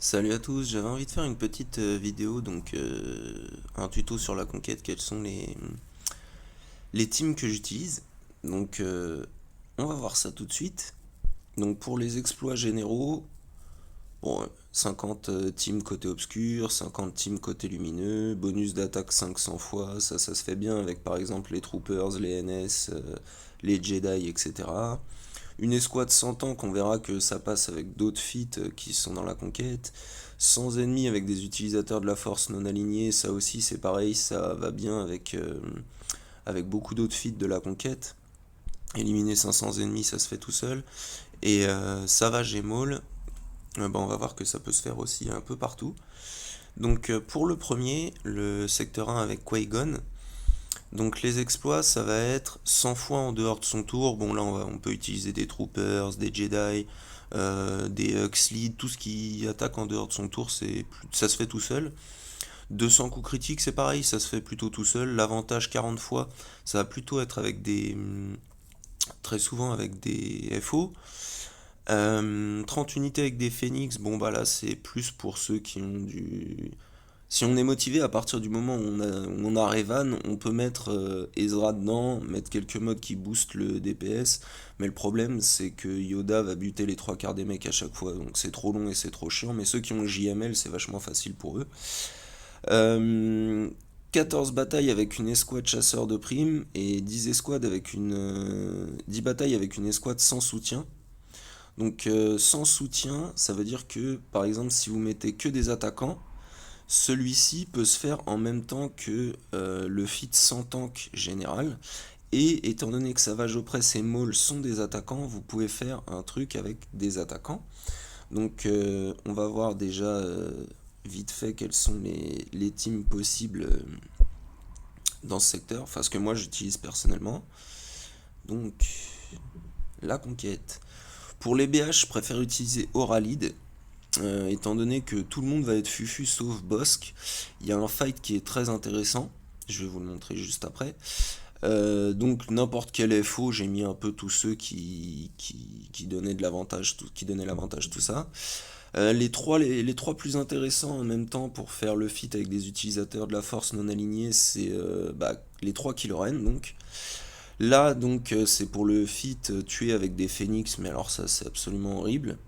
Salut à tous, j'avais envie de faire une petite vidéo, un tuto sur la conquête, quels sont les teams que j'utilise. On va voir ça tout de suite. Donc pour les exploits généraux, bon, 50 teams côté obscur, 50 teams côté lumineux, bonus d'attaque 500 fois, ça se fait bien avec par exemple les troopers, les NS, les Jedi, etc. Une escouade sans tank, on verra que ça passe avec d'autres feats qui sont dans la conquête. Sans ennemis avec des utilisateurs de la force non alignés, ça aussi c'est pareil, ça va bien avec beaucoup d'autres feats de la conquête. Éliminer 500 ennemis, ça se fait tout seul. Et Savage et Maul, on va voir que ça peut se faire aussi un peu partout. Pour le premier, le secteur 1 avec Qui-Gon, donc les exploits, ça va être 100 fois en dehors de son tour. Bon là, on peut utiliser des Troopers, des Jedi, des Huxley, tout ce qui attaque en dehors de son tour, ça se fait tout seul. 200 coups critiques, c'est pareil, ça se fait plutôt tout seul. L'avantage 40 fois, ça va plutôt être très souvent avec des FO. 30 unités avec des Phoenix, bon bah là c'est plus pour ceux qui ont du... Si on est motivé à partir du moment où on a Revan, on peut mettre Ezra dedans, mettre quelques modes qui boostent le DPS, mais le problème c'est que Yoda va buter les trois quarts des mecs à chaque fois, donc c'est trop long et c'est trop chiant, mais ceux qui ont le JML c'est vachement facile pour eux. Euh, 14 batailles avec une escouade chasseur de prime et 10 escouades avec 10 batailles avec une escouade sans soutien. Sans soutien, ça veut dire que par exemple si vous mettez que des attaquants, celui-ci peut se faire en même temps que le feat sans tank général. Et étant donné que Savage Opress et Maul sont des attaquants, vous pouvez faire un truc avec des attaquants. On va voir déjà vite fait quels sont les teams possibles dans ce secteur, enfin ce que moi j'utilise personnellement. Donc la conquête. Pour les BH, je préfère utiliser Auralid, étant donné que tout le monde va être fufu sauf Bossk. Il y a un fight qui est très intéressant, je vais vous le montrer juste après. Donc n'importe quel FO, j'ai mis un peu tous ceux qui donnaient de l'avantage, qui donnaient l'avantage, tout ça. Les trois plus intéressants en même temps pour faire le fit avec des utilisateurs de la force non alignés, c'est les trois Killoren donc. Là c'est pour le fit tuer avec des phoenix, mais alors ça c'est absolument horrible.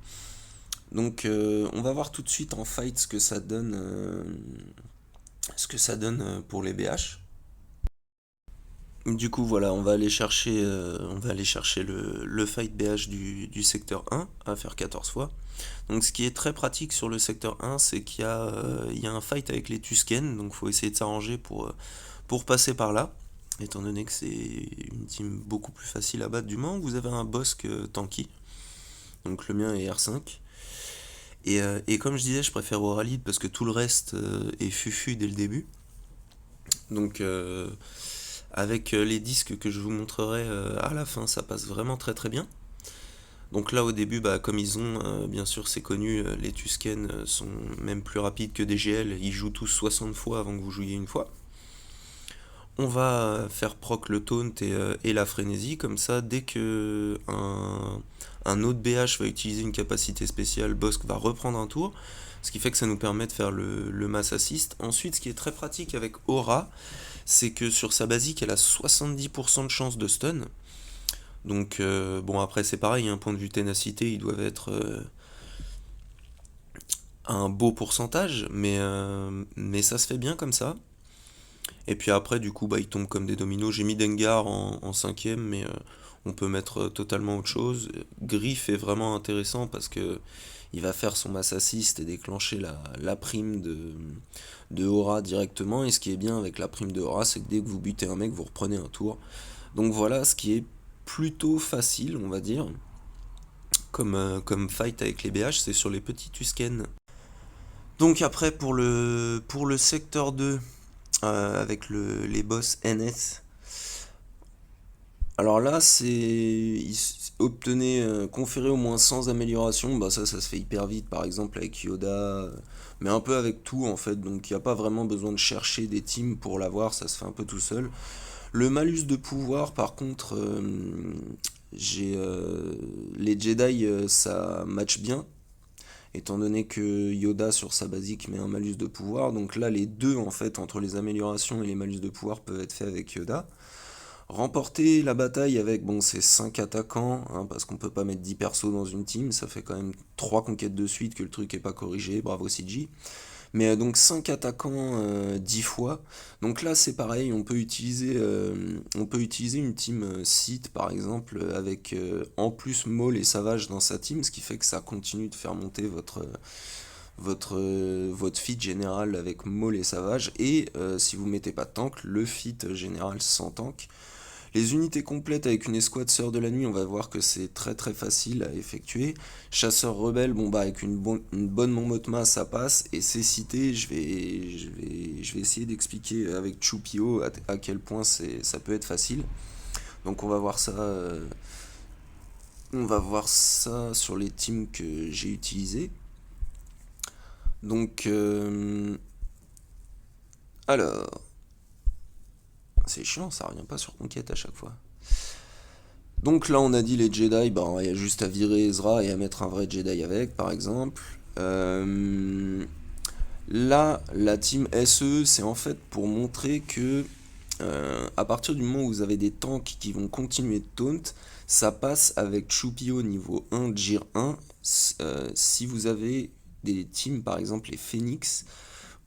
On va voir tout de suite en fight ce que ça donne pour les BH. Du coup, voilà, on va aller chercher le fight BH du secteur 1 à faire 14 fois. Donc, ce qui est très pratique sur le secteur 1, c'est il y a un fight avec les Tusken, donc faut essayer de s'arranger pour passer par là, étant donné que c'est une team beaucoup plus facile à battre du moment où vous avez un boss tanky. Donc, le mien est R5. Et comme je disais, je préfère Auralid parce que tout le reste est fufu dès le début. Donc, avec les disques que je vous montrerai à la fin, ça passe vraiment très très bien. Donc là au début, comme ils ont, bien sûr c'est connu, les Tusken sont même plus rapides que des GL, ils jouent tous 60 fois avant que vous jouiez une fois. On va faire proc le taunt et la frénésie, comme ça dès que un autre BH va utiliser une capacité spéciale, Bosk va reprendre un tour, ce qui fait que ça nous permet de faire le mass assist. Ensuite, ce qui est très pratique avec Aura, c'est que sur sa basique, elle a 70% de chance de stun. Bon, après, c'est pareil, un point de vue ténacité, ils doivent être un beau pourcentage, mais ça se fait bien comme ça. Et puis après, du coup, ils tombent comme des dominos. J'ai mis Dengar en cinquième, mais on peut mettre totalement autre chose. Griff est vraiment intéressant parce que il va faire son mass assist et déclencher la prime de Aura directement. Et ce qui est bien avec la prime de Aura, c'est que dès que vous butez un mec, vous reprenez un tour. Donc voilà, ce qui est plutôt facile, on va dire, comme fight avec les BH, c'est sur les petits Tusken. Donc après, pour le secteur 2, avec les boss NS, alors là, obtenez, conférer au moins 100 améliorations, ça se fait hyper vite, par exemple avec Yoda, mais un peu avec tout en fait, donc il n'y a pas vraiment besoin de chercher des teams pour l'avoir, ça se fait un peu tout seul. Le malus de pouvoir, par contre, j'ai les Jedi, ça match bien, étant donné que Yoda sur sa basique met un malus de pouvoir. Donc là, les deux, en fait, entre les améliorations et les malus de pouvoir peuvent être faits avec Yoda. Remporter la bataille avec, bon, c'est 5 attaquants, hein, parce qu'on peut pas mettre 10 persos dans une team, ça fait quand même 3 conquêtes de suite que le truc est pas corrigé, bravo CG. Mais donc 5 attaquants 10 fois. Donc là c'est pareil, on peut utiliser une team Sith par exemple avec en plus Maul et Savage dans sa team, ce qui fait que ça continue de faire monter votre feat général avec Maul et Savage. Et si vous mettez pas de tank, le feat général sans tank. Les unités complètes avec une escouade sœur de la nuit, on va voir que c'est très très facile à effectuer. Chasseur rebelle, bon bah avec une bonne Mon Mothma ça passe. Et ces cités, je vais essayer d'expliquer avec Chupio à quel point ça peut être facile. Donc on va voir ça sur les teams que j'ai utilisés. Donc alors, c'est chiant, ça revient pas sur conquête à chaque fois. Donc là, on a dit les Jedi, bah, il y a juste à virer Ezra et à mettre un vrai Jedi avec, par exemple. Là, la team SE, c'est en fait pour montrer que à partir du moment où vous avez des tanks qui vont continuer de taunt, ça passe avec Chupio niveau 1, Gear 1. Si vous avez des teams, par exemple les Phoenix,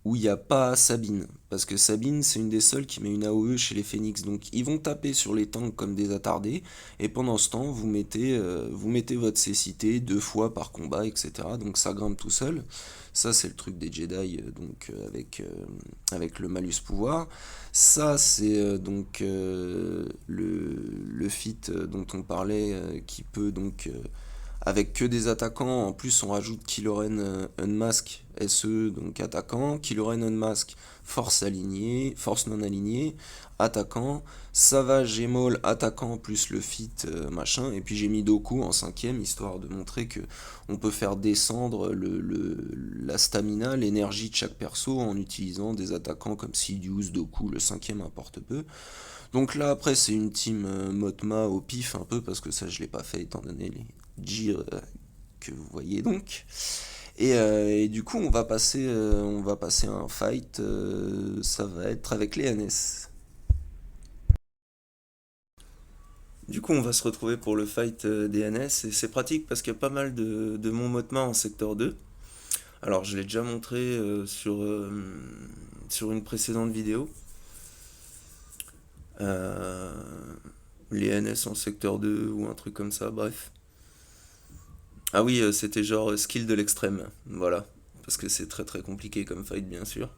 où il n'y a pas Sabine. Parce que Sabine, c'est une des seules qui met une AOE chez les Phoenix. Donc ils vont taper sur les tanks comme des attardés. Et pendant ce temps, vous mettez votre cécité 2 fois par combat, etc. Donc ça grimpe tout seul. Ça, c'est le truc des Jedi, avec le malus pouvoir. Ça, c'est le feat dont on parlait, qui peut donc avec que des attaquants. En plus, on rajoute Killoren Unmask SE, donc attaquant, Killoren Unmask force alignée, force non alignée, attaquant, Savage et Maul attaquant plus le fit machin, et puis j'ai mis Doku en 5ème histoire de montrer que on peut faire descendre la stamina, l'énergie de chaque perso en utilisant des attaquants comme Sidious, Doku, le 5ème importe peu. Donc là après c'est une team Motma au pif un peu parce que ça je l'ai pas fait étant donné les Gear que vous voyez donc. Et du coup on va passer à un fight, ça va être avec les NS. Du coup on va se retrouver pour le fight des NS et c'est pratique parce qu'il y a pas mal de Mon Mothma en secteur 2. Alors je l'ai déjà montré sur une précédente vidéo. Euh, les NS en secteur 2 ou un truc comme ça, bref. Ah oui, c'était genre skill de l'extrême, voilà. Parce que c'est très très compliqué comme fight, bien sûr.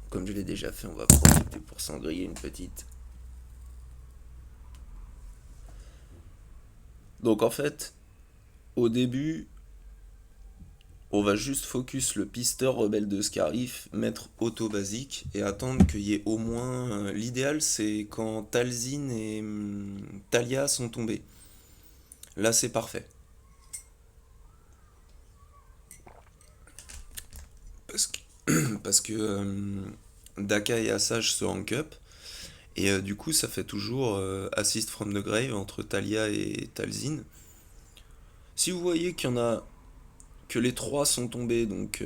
Comme je l'ai déjà fait, on va profiter pour s'en griller une petite. Donc en fait, au début, on va juste focus le pisteur rebelle de Scarif, mettre auto basique et attendre qu'il y ait au moins. L'idéal c'est quand Talzin et Talia sont tombés. Là c'est parfait. Parce que, parce que Daka et Asajj se rank up. Et du coup, ça fait toujours Assist from the Grave entre Talia et Talzin. Si vous voyez qu'il y en a que les trois sont tombés, donc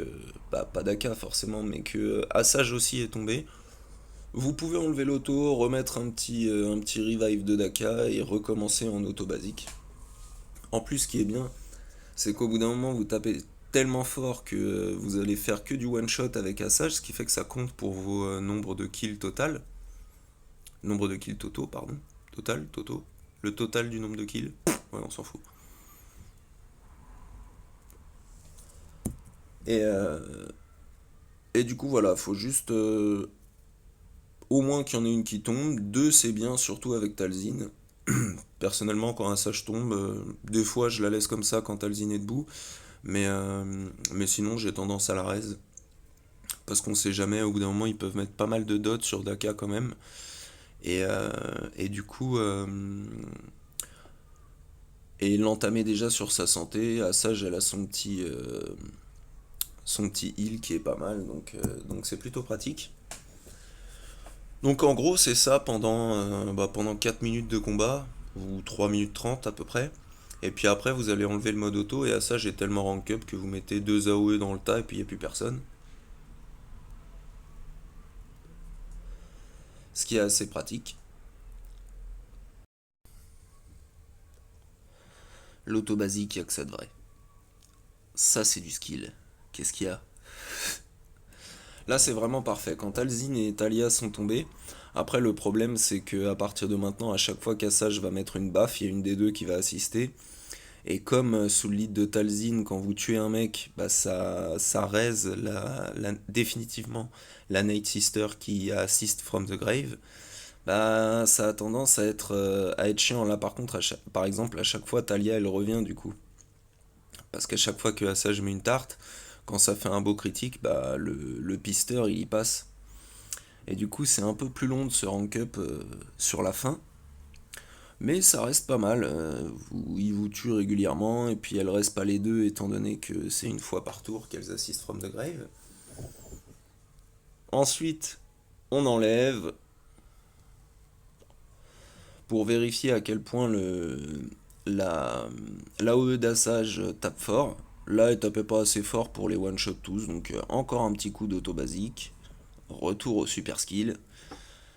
bah, pas Daka forcément, mais que Asajj aussi est tombé, vous pouvez enlever l'auto, remettre un petit revive de Daka et recommencer en auto basique. En plus, ce qui est bien, c'est qu'au bout d'un moment, vous tapez tellement fort que vous allez faire que du one shot avec Asajj, ce qui fait que ça compte pour vos nombres de kills total. Nombre de kills totaux, pardon. Total, toto. Le total du nombre de kills. Ouais, on s'en fout. Et, euh, et du coup, voilà, faut juste au moins qu'il y en ait une qui tombe. Deux, c'est bien, surtout avec Talzin. Personnellement, quand un sage tombe, des fois je la laisse comme ça quand Talzin est debout. Mais sinon, j'ai tendance à la raise. Parce qu'on sait jamais, au bout d'un moment, ils peuvent mettre pas mal de dots sur Daka quand même. Et du coup, et l'entamer déjà sur sa santé. À ça, elle a son petit heal qui est pas mal, donc c'est plutôt pratique. Donc en gros, c'est ça pendant 4 minutes de combat. ou 3 minutes 30 à peu près. Et puis après, vous allez enlever le mode auto, et à ça, j'ai tellement rank up que vous mettez 2 AOE dans le tas, et puis il n'y a plus personne. Ce qui est assez pratique. L'auto basique, il n'y a que ça de vrai. Ça, c'est du skill. Qu'est-ce qu'il y a? Là, c'est vraiment parfait. Quand Alzine et Talia sont tombés, après, le problème, c'est que à partir de maintenant, à chaque fois qu'Assage va mettre une baffe, il y a une des deux qui va assister. Et comme sous le lead de Talzin, quand vous tuez un mec, bah ça raise définitivement la Night Sister qui assiste from the grave, bah ça a tendance à être chiant. Là par contre, par exemple, à chaque fois Talia elle revient du coup. Parce qu'à chaque fois que Assage met une tarte, quand ça fait un beau critique, bah le pisteur il y passe. Et du coup c'est un peu plus long de se rank up sur la fin. Mais ça reste pas mal, ils vous tuent régulièrement, et puis elles restent pas les deux, étant donné que c'est une fois par tour qu'elles assistent from the grave. Ensuite, on enlève pour vérifier à quel point la, l'AOE d'Assage tape fort. Là, elle tapait pas assez fort pour les one-shot tous, donc encore un petit coup d'auto basique. Retour au super skill.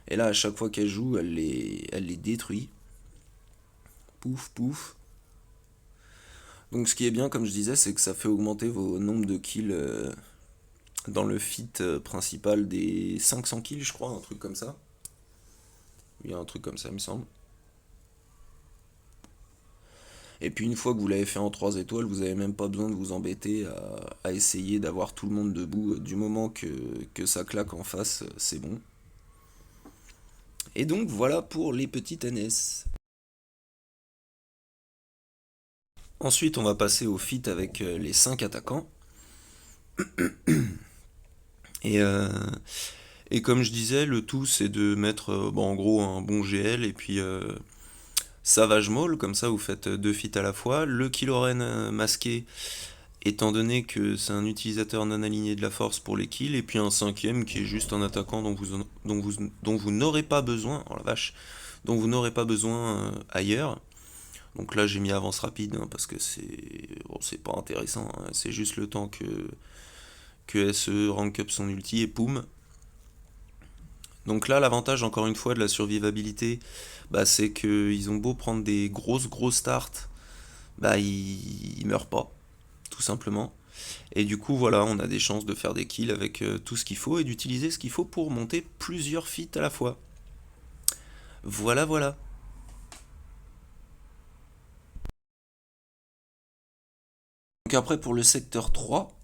Et là, à chaque fois qu'elle joue, elle les détruit. Pouf, pouf. Donc ce qui est bien, comme je disais, c'est que ça fait augmenter vos nombres de kills dans le feat principal des 500 kills, je crois, un truc comme ça. Il y a un truc comme ça, il me semble. Et puis une fois que vous l'avez fait en 3 étoiles, vous n'avez même pas besoin de vous embêter à essayer d'avoir tout le monde debout. Du moment que ça claque en face, c'est bon. Et donc voilà pour les petites NS. Ensuite, on va passer au feat avec les 5 attaquants. Et, euh, et comme je disais, le tout c'est de mettre en gros un bon GL et puis Savage Maul, comme ça vous faites deux feats à la fois. Le Killoren masqué, étant donné que c'est un utilisateur non aligné de la force pour les kills. Et puis un cinquième qui est juste un attaquant dont vous n'aurez pas besoin, oh la vache, dont vous n'aurez pas besoin ailleurs. Donc là j'ai mis avance rapide hein, parce que c'est pas intéressant, hein. C'est juste le temps que elle se rank up son ulti et poum. Donc là, l'avantage, encore une fois, de la survivabilité, bah, c'est qu'ils ont beau prendre des grosses starts, bah, ils meurent pas, tout simplement. Et du coup, voilà, on a des chances de faire des kills avec tout ce qu'il faut et d'utiliser ce qu'il faut pour monter plusieurs feats à la fois. Voilà, voilà. Donc après, pour le secteur 3,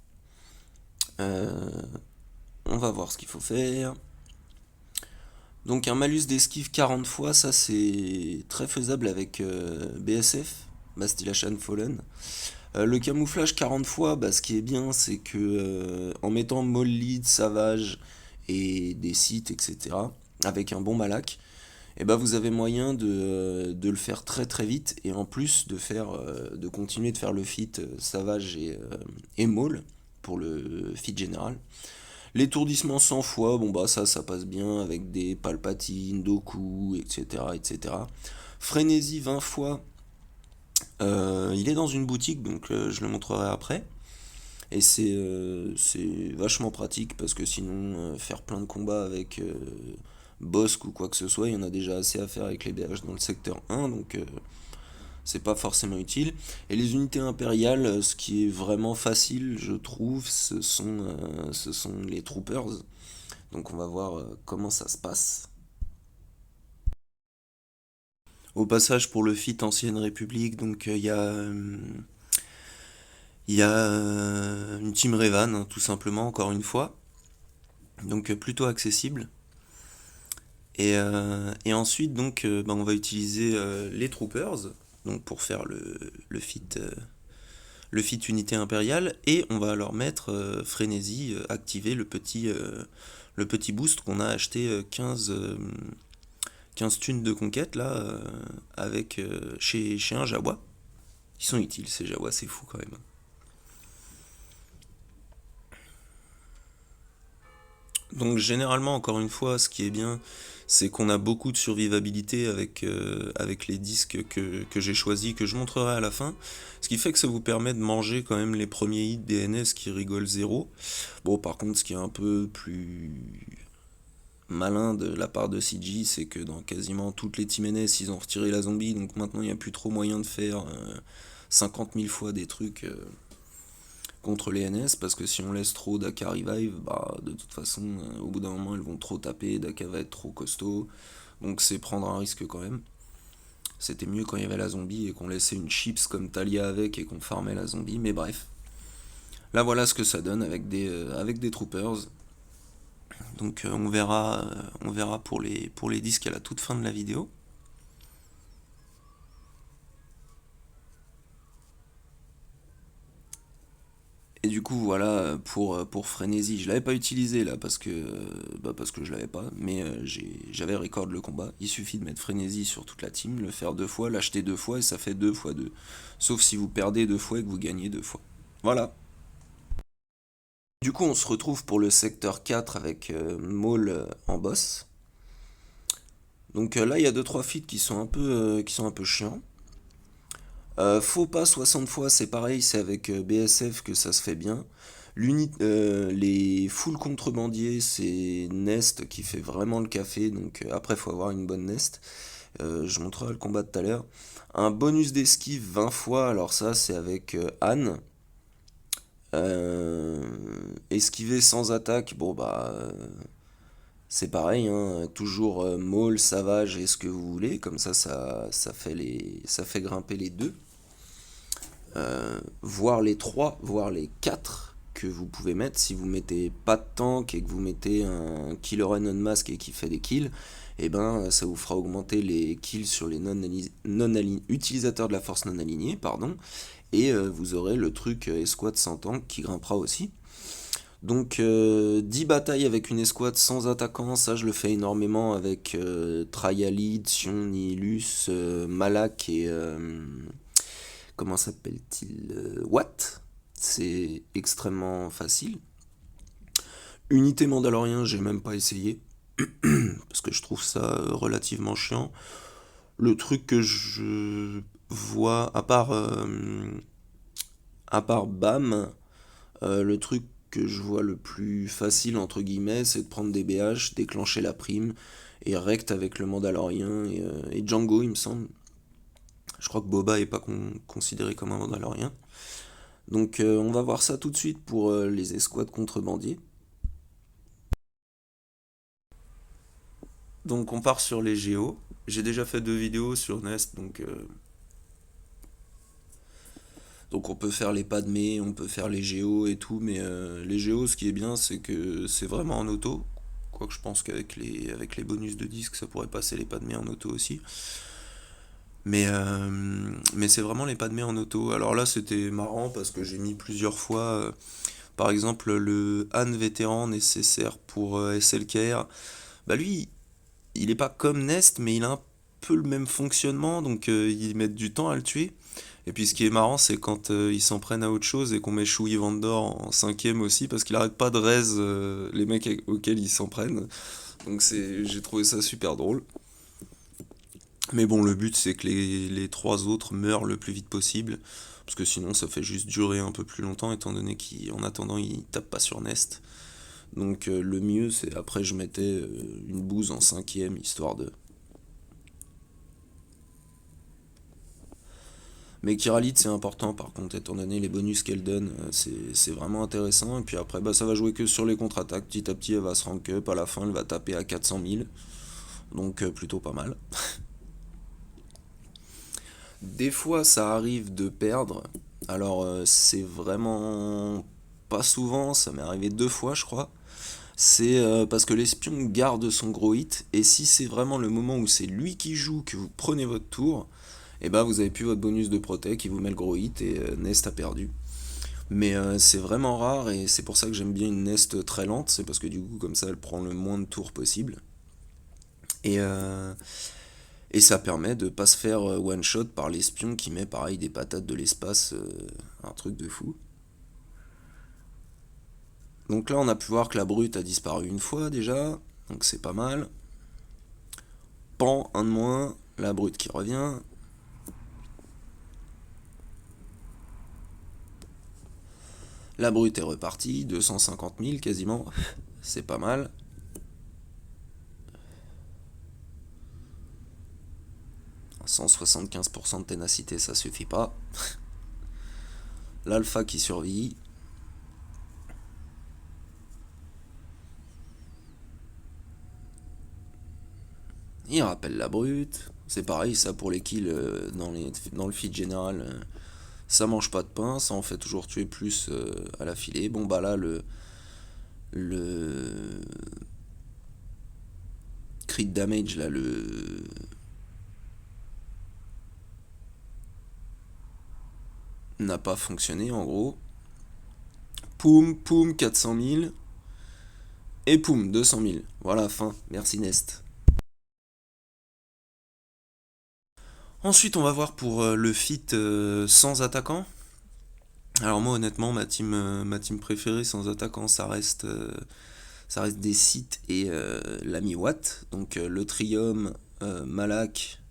euh, on va voir ce qu'il faut faire. Donc un malus d'esquive 40 fois, ça c'est très faisable avec BSF, Bastille Fallen. Le camouflage 40 fois, bah, ce qui est bien, c'est que en mettant Moll Lead, Savage et des sites, etc., avec un bon malak, et bah, vous avez moyen de le faire très vite et en plus de continuer de faire le feat Savage et Maul pour le feat général. L'étourdissement 100 fois, bon bah ça passe bien avec des Palpatine, Doku, etc. etc. Frénésie 20 fois, il est dans une boutique, donc je le montrerai après. Et c'est vachement pratique parce que sinon, faire plein de combats avec Bossk ou quoi que ce soit, il y en a déjà assez à faire avec les BH dans le secteur 1, donc c'est pas forcément utile. Et les unités impériales, ce qui est vraiment facile, je trouve, ce sont les troopers. Donc on va voir comment ça se passe. Au passage, pour le feat Ancienne République, donc il y a une team Revan, hein, tout simplement, encore une fois. Donc plutôt accessible. Et ensuite, donc, bah, on va utiliser les troopers donc pour faire le feat unité impériale. Et on va leur mettre frénésie, activer le petit boost qu'on a acheté 15 thunes de conquête là, chez un Jawa. Ils sont utiles ces Jawa, c'est fou quand même. Donc généralement, encore une fois, ce qui est bien, c'est qu'on a beaucoup de survivabilité avec les disques que j'ai choisis, que je montrerai à la fin. Ce qui fait que ça vous permet de manger quand même les premiers hits des NS qui rigolent zéro. Bon, par contre, ce qui est un peu plus malin de la part de CG, c'est que dans quasiment toutes les Team NS, ils ont retiré la zombie, donc maintenant il n'y a plus trop moyen de faire 50 000 fois des trucs contre les NS, parce que si on laisse trop Daka revive, bah de toute façon, au bout d'un moment, elles vont trop taper, Daka va être trop costaud, donc c'est prendre un risque quand même. C'était mieux quand il y avait la zombie et qu'on laissait une chips comme Talia avec et qu'on farmait la zombie, mais bref. Là voilà ce que ça donne avec des troopers. Donc on verra pour les disques à la toute fin de la vidéo. Et du coup voilà pour Frénésie, je l'avais pas utilisé là parce que je l'avais pas, mais j'avais record le combat. Il suffit de mettre Frénésie sur toute la team, le faire deux fois, l'acheter deux fois et ça fait 2 fois 2. Sauf si vous perdez deux fois et que vous gagnez deux fois. Voilà. Du coup on se retrouve pour le secteur 4 avec Maul en boss. Donc là il y a deux trois feats qui sont un peu chiants. Faux pas 60 fois, c'est pareil, c'est avec BSF que ça se fait bien. Les full contrebandiers, c'est Nest qui fait vraiment le café, donc après faut avoir une bonne Nest. Je montrerai le combat de tout à l'heure. Un bonus d'esquive 20 fois, alors ça c'est avec Anne. Esquiver sans attaque, bon bah c'est pareil, hein, toujours Maul, Savage et ce que vous voulez, comme ça fait grimper les deux. Voir les 3 voire les 4 que vous pouvez mettre si vous mettez pas de tank et que vous mettez un killer on mask et qui fait des kills, et ben ça vous fera augmenter les kills sur les utilisateurs de la force non alignée, pardon, et vous aurez le truc escouade sans tank qui grimpera aussi. Donc 10 batailles avec une escouade sans attaquant, ça je le fais énormément avec Trialid, Sion, Nihilus, Malak et comment s'appelle-t-il Watt. C'est extrêmement facile. Unité Mandalorien, j'ai même pas essayé. Parce que je trouve ça relativement chiant. Le truc que je vois, à part BAM, le truc que je vois le plus facile, entre guillemets, c'est de prendre des BH, déclencher la prime, et rect avec le Mandalorien et Django, il me semble. Je crois que Boba est pas considéré comme un Mandalorien. Donc on va voir ça tout de suite pour les escouades contrebandiers. Donc on part sur les géos. J'ai déjà fait deux vidéos sur Nest, donc on peut faire les Padmé, on peut faire les géos et tout, mais les géos, ce qui est bien, c'est que c'est vraiment en auto. Quoique je pense avec les bonus de disque, ça pourrait passer les Padmé en auto aussi. Mais c'est vraiment les Padmé en auto. Alors là, c'était marrant parce que j'ai mis plusieurs fois, par exemple, le Han vétéran nécessaire pour SLKR. Bah lui, il est pas comme Nest, mais il a un peu le même fonctionnement, donc ils mettent du temps à le tuer. Et puis ce qui est marrant, c'est quand ils s'en prennent à autre chose et qu'on met Chewie Vandor en cinquième aussi, parce qu'il arrête pas de raise les mecs auxquels ils s'en prennent. Donc j'ai trouvé ça super drôle. Mais bon, le but c'est que les trois autres meurent le plus vite possible, parce que sinon ça fait juste durer un peu plus longtemps, étant donné qu'en attendant ils tapent pas sur Nest. Donc le mieux c'est après je mettais une bouse en cinquième, histoire de... Mais Kiralit c'est important par contre, étant donné les bonus qu'elle donne, c'est vraiment intéressant. Et puis après bah, ça va jouer que sur les contre-attaques, petit à petit elle va se rank up, à la fin elle va taper à 400 000, donc plutôt pas mal. Des fois ça arrive de perdre, alors c'est vraiment pas souvent, ça m'est arrivé deux fois je crois. C'est parce que l'espion garde son gros hit, et si c'est vraiment le moment où c'est lui qui joue, que vous prenez votre tour, et bah vous avez plus votre bonus de protect, qui vous met le gros hit, et Nest a perdu. Mais c'est vraiment rare, et c'est pour ça que j'aime bien une Nest très lente, c'est parce que du coup comme ça elle prend le moins de tours possible. Et, euh, et ça permet de pas se faire one shot par l'espion qui met pareil des patates de l'espace, un truc de fou. Donc là, on a pu voir que la brute a disparu une fois déjà, donc c'est pas mal. Pan, un de moins, la brute qui revient. La brute est repartie, 250 000 quasiment, c'est pas mal. « 175% de ténacité, ça suffit pas. L'alpha qui survit. Il rappelle la brute. C'est pareil, ça pour les kills dans le feed général. Ça mange pas de pain, ça en fait toujours tuer plus à la filée. Bon bah là le crit damage là n'a pas fonctionné en gros. Poum, poum, 400 000. Et poum, 200 000. Voilà, fin. Merci Nest. Ensuite, on va voir pour le fit sans attaquant. Alors moi, honnêtement, ma team préférée sans attaquant, ça reste des sites et l'ami Watt. Donc le Trium, Malak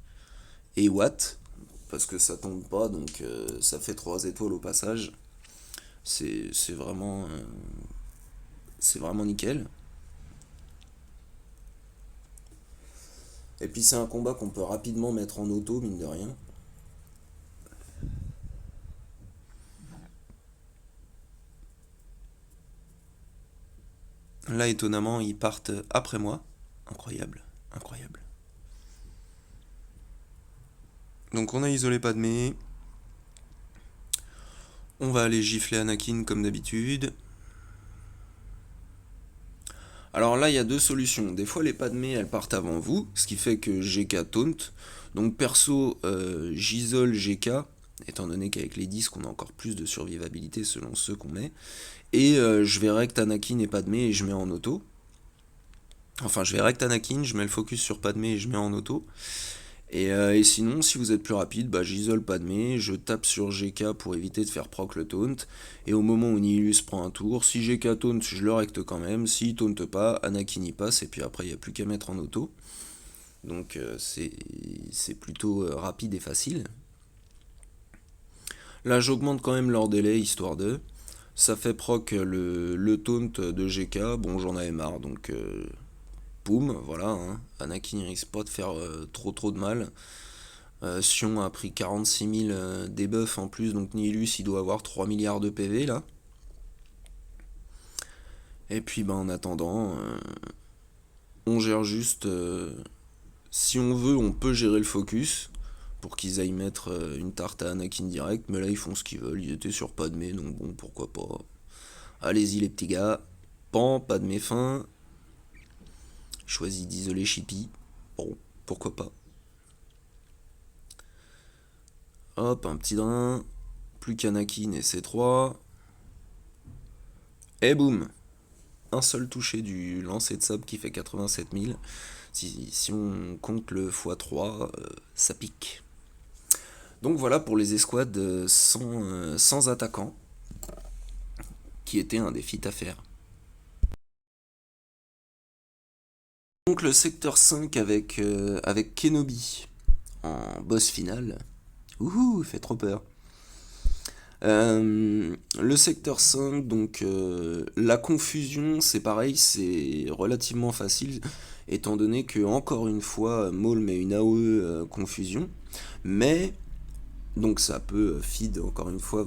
et Watt. Parce que ça tombe pas, donc ça fait 3 étoiles au passage. C'est vraiment, c'est vraiment nickel. Et puis c'est un combat qu'on peut rapidement mettre en auto, mine de rien. Là, étonnamment, ils partent après moi. Incroyable, incroyable. Donc on a isolé Padmé. On va aller gifler Anakin comme d'habitude. Alors là, il y a deux solutions. Des fois, les Padmé, elles partent avant vous, ce qui fait que GK taunt. Donc perso, j'isole GK, étant donné qu'avec les disques, on a encore plus de survivabilité selon ceux qu'on met. Et je vais rect Anakin et Padmé et je mets en auto. Enfin, je vais rect Anakin, je mets le focus sur Padmé et je mets en auto. Et sinon, si vous êtes plus rapide, bah, j'isole Padmé, je tape sur GK pour éviter de faire proc le taunt. Et au moment où Nihilus prend un tour, si GK taunt, je le recte quand même. S'il taunt pas, Anakin y passe, et puis après, il n'y a plus qu'à mettre en auto. Donc c'est plutôt rapide et facile. Là, j'augmente quand même leur délai, histoire de. Ça fait proc le taunt de GK. Bon, j'en avais marre, donc boum, voilà. Hein. Anakin il risque pas de faire trop de mal. Sion a pris 46 000 debuffs en plus, donc Nihilus il doit avoir 3 milliards de PV là. Et puis en attendant, on gère juste. Si on veut, on peut gérer le focus pour qu'ils aillent mettre une tarte à Anakin direct, mais là ils font ce qu'ils veulent, ils étaient sur Padmé, donc bon, pourquoi pas. Allez-y les petits gars, pan, Padmé fin. Choisis d'isoler Chippy, bon, pourquoi pas. Hop, un petit drain. Plus qu'Anakin et C3. Et boum. Un seul touché du lancer de sub qui fait 87 000. Si on compte le x3, ça pique. Donc voilà pour les escouades sans attaquant, qui était un défi à faire. Donc le secteur 5 avec Kenobi en boss final. Ouhou, fait trop peur. Le secteur 5, donc la confusion, c'est pareil, c'est relativement facile, étant donné que, encore une fois, Maul met une AOE confusion, mais, donc ça peut feed, encore une fois,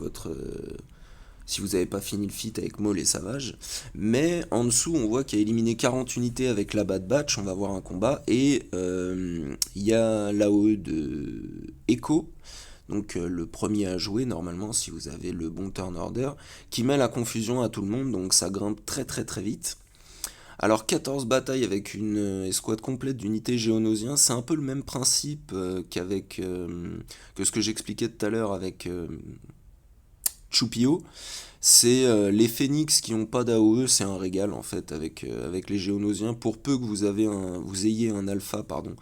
si vous n'avez pas fini le feat avec Maul et Savage, mais en dessous, on voit qu'il a éliminé 40 unités avec la Bad Batch, on va voir un combat, et il y a l'AOE de Echo, donc le premier à jouer normalement si vous avez le bon turn order, qui met la confusion à tout le monde, donc ça grimpe très vite. Alors 14 batailles avec une escouade complète d'unités géonosiens, c'est un peu le même principe que ce que j'expliquais tout à l'heure avec Chupio. C'est les phénix qui n'ont pas d'AOE, c'est un régal en fait avec les géonosiens. Pour peu que vous ayez un alpha, pardon,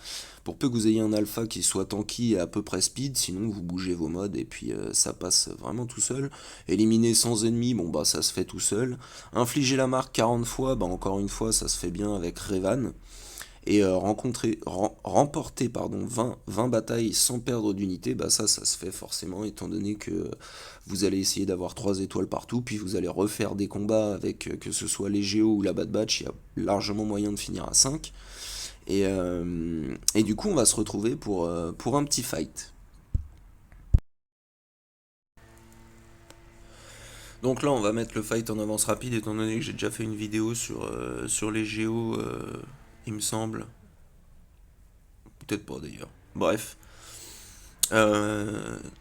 pour peu que vous ayez un alpha qui soit tanky et à peu près speed, sinon vous bougez vos modes et puis ça passe vraiment tout seul. Éliminer sans ennemi, bon bah ça se fait tout seul. Infliger la marque 40 fois, bah encore une fois ça se fait bien avec Revan. Et remporter pardon, 20 batailles sans perdre d'unité, bah ça se fait forcément étant donné que vous allez essayer d'avoir 3 étoiles partout, puis vous allez refaire des combats avec que ce soit les Géos ou la Bad Batch, il y a largement moyen de finir à 5. Et du coup on va se retrouver pour un petit fight. Donc là on va mettre le fight en avance rapide étant donné que j'ai déjà fait une vidéo sur les Géos, il me semble. Peut-être pas d'ailleurs. Bref.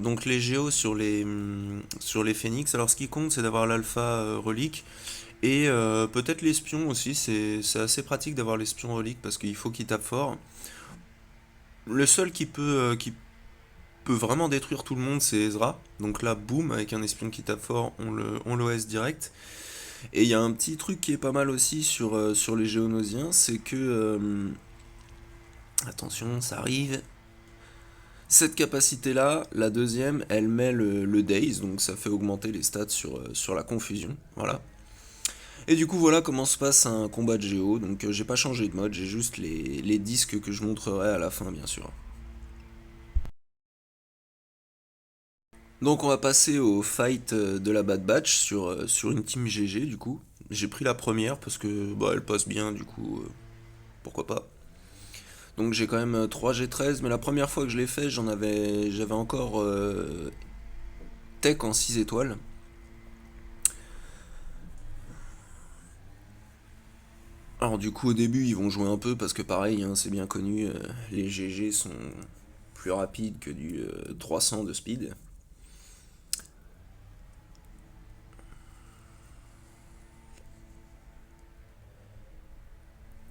Donc les géos sur les phénix, alors ce qui compte c'est d'avoir l'alpha relique et peut-être l'espion aussi, c'est assez pratique d'avoir l'espion relique parce qu'il faut qu'il tape fort. Le seul qui peut vraiment détruire tout le monde c'est Ezra, donc là boum, avec un espion qui tape fort on l'OS direct. Et il y a un petit truc qui est pas mal aussi sur les géonosiens, c'est que... attention, ça arrive. Cette capacité-là, la deuxième, elle met le Daze, donc ça fait augmenter les stats sur la confusion. Voilà. Et du coup, voilà comment se passe un combat de Géo. Donc j'ai pas changé de mode, j'ai juste les disques que je montrerai à la fin, bien sûr. Donc on va passer au fight de la Bad Batch sur une team GG, du coup. J'ai pris la première parce que bah, elle passe bien, du coup, pourquoi pas. Donc j'ai quand même 3 G13, mais la première fois que je l'ai fait, j'avais encore tech en 6 étoiles. Alors du coup au début ils vont jouer un peu parce que pareil hein, c'est bien connu, les GG sont plus rapides que du 300 de speed.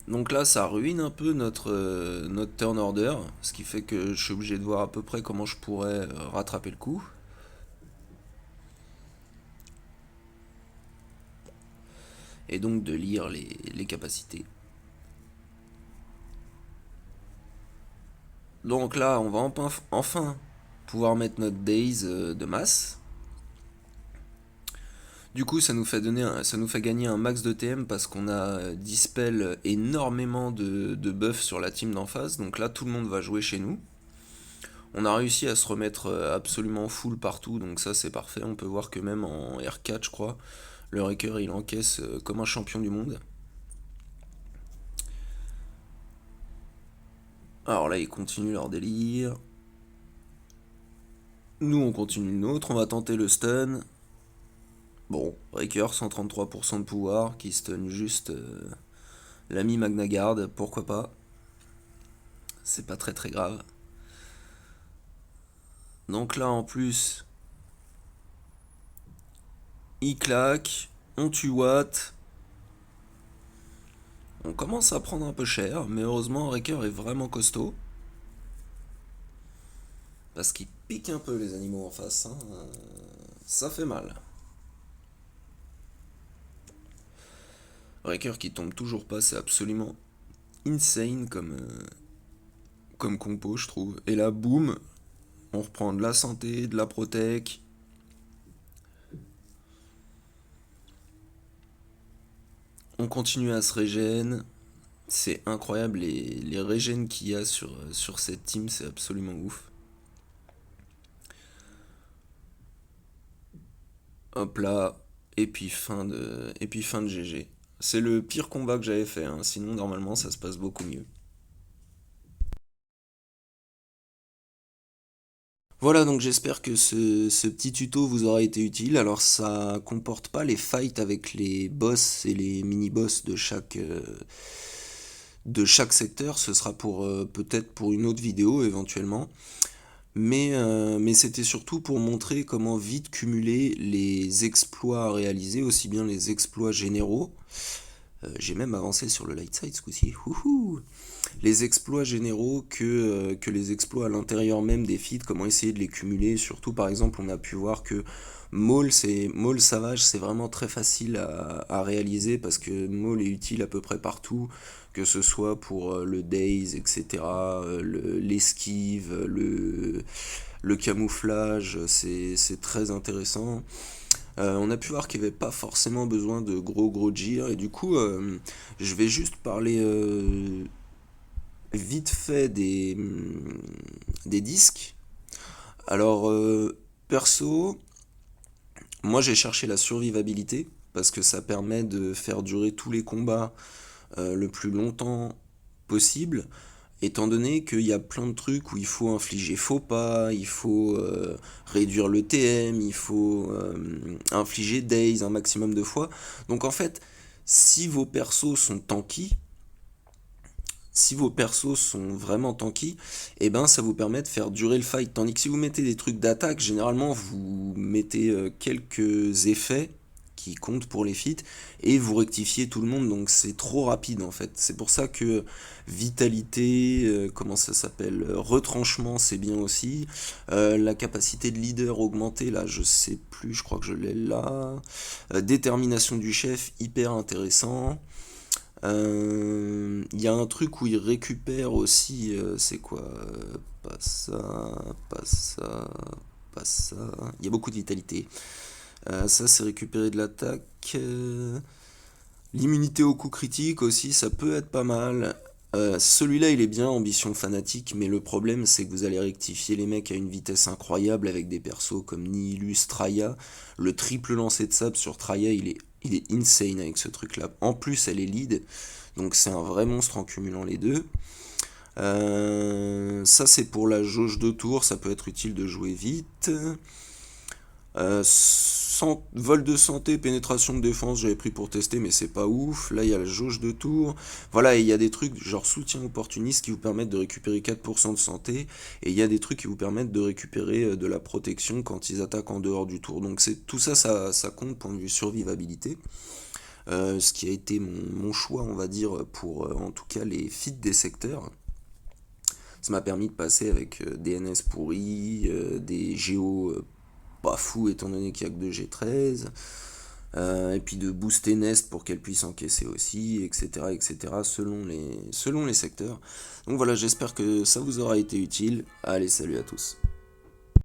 Donc là ça ruine un peu notre turn order, ce qui fait que je suis obligé de voir à peu près comment je pourrais rattraper le coup. Et donc de lire les capacités. Donc là on va enfin pouvoir mettre notre days de masse. Du coup, ça nous fait gagner un max de TM parce qu'on a dispel énormément de buffs sur la team d'en face. Donc là, tout le monde va jouer chez nous. On a réussi à se remettre absolument full partout, donc ça c'est parfait. On peut voir que même en R4, je crois, le Wrecker il encaisse comme un champion du monde. Alors là, ils continuent leur délire. Nous, on continue le nôtre. On va tenter le stun. Bon, Wrecker, 133% de pouvoir, qui stun juste l'ami Magnagard, pourquoi pas. C'est pas très très grave. Donc là, en plus, il claque. On tue Watt. On commence à prendre un peu cher, mais heureusement, Wrecker est vraiment costaud. Parce qu'il pique un peu les animaux en face. Hein. Ça fait mal. Wrecker qui tombe toujours pas, c'est absolument insane comme compo, je trouve. Et là, boum, on reprend de la santé, de la protec. On continue à se régène. C'est incroyable les régènes qu'il y a sur cette team, c'est absolument ouf. Hop là, et puis fin de GG. C'est le pire combat que j'avais fait, hein. Sinon normalement ça se passe beaucoup mieux. Voilà, donc j'espère que ce petit tuto vous aura été utile. Alors ça comporte pas les fights avec les boss et les mini-boss de chaque secteur, ce sera pour peut-être pour une autre vidéo éventuellement. Mais c'était surtout pour montrer comment vite cumuler les exploits à réaliser, aussi bien les exploits généraux, J'ai même avancé sur le light side ce coup-ci. Wouhou. Les exploits généraux que les exploits à l'intérieur même des feeds, comment essayer de les cumuler. Surtout par exemple on a pu voir que Maul Savage c'est vraiment très facile à réaliser parce que Maul est utile à peu près partout, que ce soit pour le daze, etc., l'esquive, le camouflage, c'est très intéressant. On a pu voir qu'il n'y avait pas forcément besoin de gros gear et du coup je vais juste parler vite fait des disques. Alors perso, moi j'ai cherché la survivabilité parce que ça permet de faire durer tous les combats le plus longtemps possible, étant donné qu'il y a plein de trucs où il faut infliger faux pas, il faut réduire le TM, il faut infliger daze un maximum de fois. Donc en fait, si vos persos sont tanky, si vos persos sont vraiment tanky, et ben ça vous permet de faire durer le fight. Tandis que si vous mettez des trucs d'attaque, généralement vous mettez quelques effets qui comptent pour les feats et vous rectifiez tout le monde, donc c'est trop rapide en fait. C'est pour ça que vitalité, comment ça s'appelle, retranchement c'est bien aussi. La capacité de leader augmentée, là je sais plus, je crois que je l'ai là. Détermination du chef, hyper intéressant. Il y a un truc où il récupère aussi, c'est quoi? Pas ça, pas ça, pas ça. Il y a beaucoup de vitalité. Ça, c'est récupérer de l'attaque. L'immunité au coup critique aussi, ça peut être pas mal. Celui-là, il est bien, ambition fanatique, mais le problème, c'est que vous allez rectifier les mecs à une vitesse incroyable avec des persos comme Nihilus, Traya. Le triple lancer de sable sur Traya, il est insane avec ce truc-là. En plus, elle est lead, donc c'est un vrai monstre en cumulant les deux. Ça, c'est pour la jauge de tour, ça peut être utile de jouer vite. Vol de santé, pénétration de défense, j'avais pris pour tester, mais c'est pas ouf. Là, il y a la jauge de tour. Voilà, et il y a des trucs genre soutien opportuniste qui vous permettent de récupérer 4% de santé. Et il y a des trucs qui vous permettent de récupérer de la protection quand ils attaquent en dehors du tour. Donc tout ça, ça compte point de vue survivabilité. Ce qui a été mon choix, on va dire, pour en tout cas les feats des secteurs. Ça m'a permis de passer avec des NS pourris, des Géo pas fou étant donné qu'il n'y a que 2 G13, et puis de booster Nest pour qu'elle puisse encaisser aussi, etc., selon les secteurs. Donc voilà, j'espère que ça vous aura été utile. Allez, salut à tous.